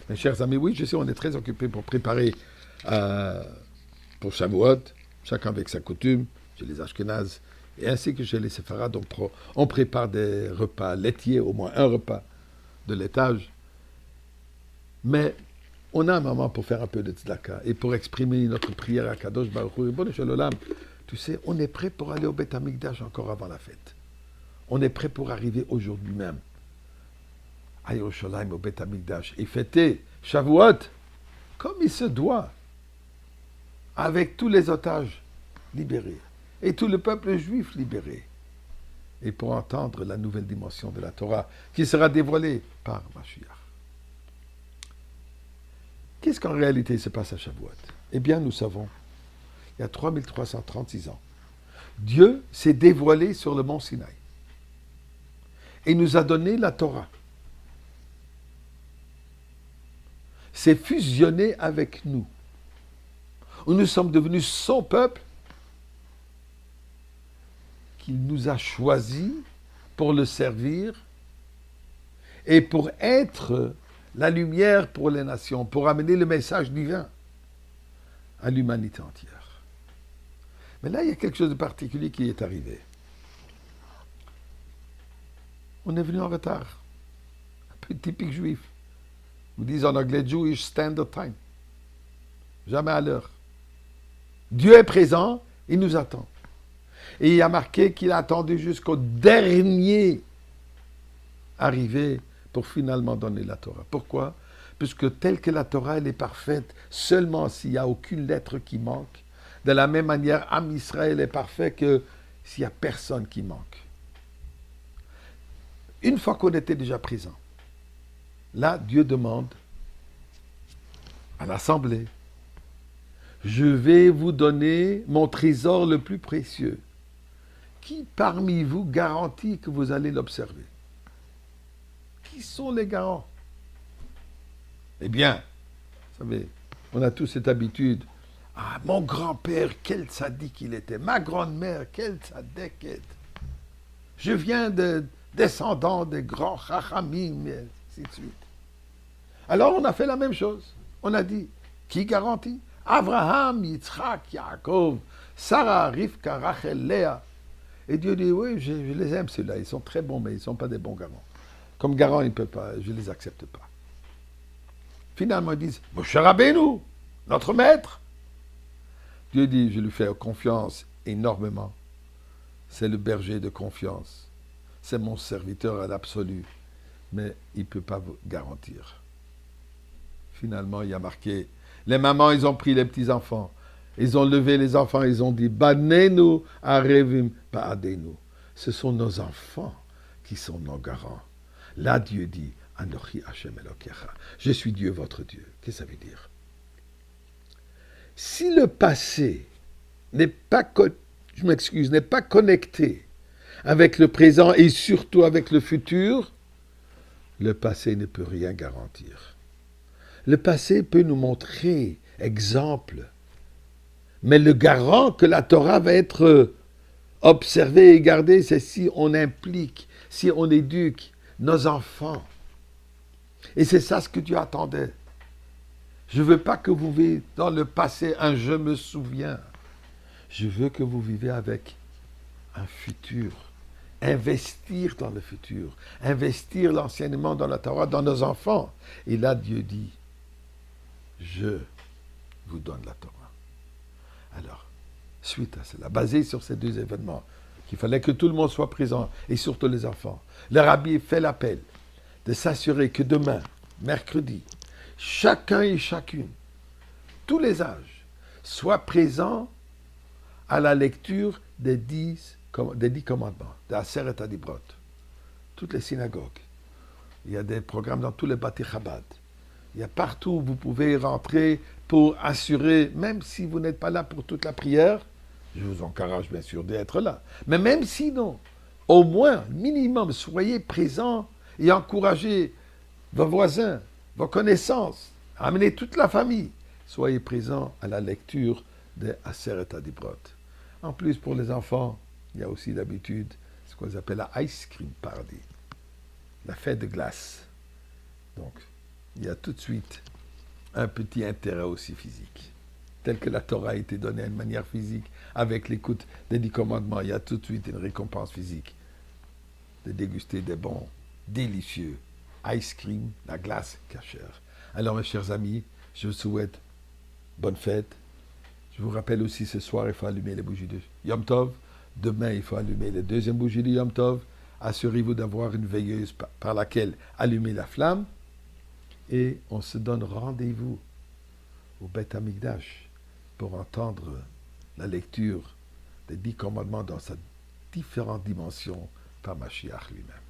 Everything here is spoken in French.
Mes chers amis, oui, je sais, on est très occupés pour préparer pour Shavuot, chacun avec sa coutume, chez les Ashkénazes, et ainsi que chez les Séfarades, on prépare des repas laitiers, au moins un repas de laitage. Mais on a un moment pour faire un peu de tzedaka et pour exprimer notre prière à Kadosh Baruch Hu. Bon, Shalom, tu sais, on est prêt pour aller au Beth Amikdash encore avant la fête. On est prêt pour arriver aujourd'hui même à Yerushalayim, au Beth Amikdash, et fêter Shavuot comme il se doit, avec tous les otages libérés et tout le peuple juif libéré, et pour entendre la nouvelle dimension de la Torah qui sera dévoilée par Mashiach. Qu'est-ce qu'en réalité se passe à Shavuot? Eh bien, nous savons, il y a 3336 ans, Dieu s'est dévoilé sur le mont Sinaï et nous a donné la Torah. S'est fusionné avec nous. Nous sommes devenus son peuple qu'il nous a choisi pour le servir et pour être la lumière pour les nations, pour amener le message divin à l'humanité entière. Mais là, il y a quelque chose de particulier qui est arrivé. On est venu en retard. Un peu typique juif. Vous dites en anglais Jewish Standard Time. Jamais à l'heure. Dieu est présent, il nous attend. Et il y a marqué qu'il a attendu jusqu'au dernier arrivé pour finalement donner la Torah. Pourquoi? Puisque telle que la Torah, elle est parfaite seulement s'il n'y a aucune lettre qui manque. De la même manière, Am Israël est parfait que s'il n'y a personne qui manque. Une fois qu'on était déjà présent, là, Dieu demande à l'Assemblée, je vais vous donner mon trésor le plus précieux. Qui parmi vous garantit que vous allez l'observer? Qui sont les garants? Eh bien, vous savez, on a tous cette habitude. Ah, mon grand-père, quel sadique il était. Ma grand-mère, quel sadique elle était. Je viens de descendants des grands chachamim, et ainsi de suite. Alors on a fait la même chose. On a dit, qui garantit? Abraham, Yitzhak, Yaakov, Sarah, Rivka, Rachel, Léa. Et Dieu dit, oui, je les aime ceux-là, ils sont très bons, mais ils ne sont pas des bons garants. Comme garants, ils ne peuvent pas, je ne les accepte pas. Finalement, ils disent, Moshe Rabbeinu, notre maître. Dieu dit, je lui fais confiance énormément. C'est le berger de confiance. C'est mon serviteur à l'absolu. Mais il ne peut pas vous garantir. Finalement, il y a marqué, les mamans, ils ont pris les petits-enfants. Ils ont levé les enfants, ils ont dit, Banenu arevim ba'adenu. Ce sont nos enfants qui sont nos garants. Là, Dieu dit, Anochi Hashem Elokecha. Je suis Dieu, votre Dieu. Qu'est-ce que ça veut dire? Si le passé n'est pas, n'est pas connecté avec le présent et surtout avec le futur, le passé ne peut rien garantir. Le passé peut nous montrer exemple, mais le garant que la Torah va être observée et gardée, c'est si on implique, si on éduque nos enfants. Et c'est ça ce que Dieu attendait. Je ne veux pas que vous viviez dans le passé un je me souviens. Je veux que vous vivez avec un futur. Investir dans le futur. Investir l'enseignement dans la Torah, dans nos enfants. Et là, Dieu dit, je vous donne la Torah. Alors, suite à cela, basé sur ces deux événements, qu'il fallait que tout le monde soit présent, et surtout les enfants, le rabbi fait l'appel de s'assurer que demain, mercredi, chacun et chacune, tous les âges, soient présents à la lecture des 10 commandements, de Aseret Adibrot. Toutes les synagogues. Il y a des programmes dans tous les Bati Chabad. Il y a partout où vous pouvez rentrer pour assurer, même si vous n'êtes pas là pour toute la prière, je vous encourage bien sûr d'être là, mais même sinon, au moins, minimum, soyez présents et encouragez vos voisins, vos connaissances, amenez toute la famille, soyez présents à la lecture des Aseret Adibrot. En plus, pour les enfants, il y a aussi l'habitude, ce qu'on appelle la Ice Cream Party, la fête de glace. Donc, il y a tout de suite un petit intérêt aussi physique. Tel que la Torah a été donnée d'une manière physique, avec l'écoute des 10 commandements, il y a tout de suite une récompense physique de déguster des bons, délicieux ice cream, la glace cachère. Alors, mes chers amis, je vous souhaite bonne fête. Je vous rappelle aussi, ce soir, il faut allumer les bougies de Yom Tov. Demain, il faut allumer les deuxièmes bougies de Yom Tov. Assurez-vous d'avoir une veilleuse par laquelle allumer la flamme. Et on se donne rendez-vous au Beth Amikdash pour entendre la lecture des 10 commandements dans sa différentes dimensions par Mashiach lui-même.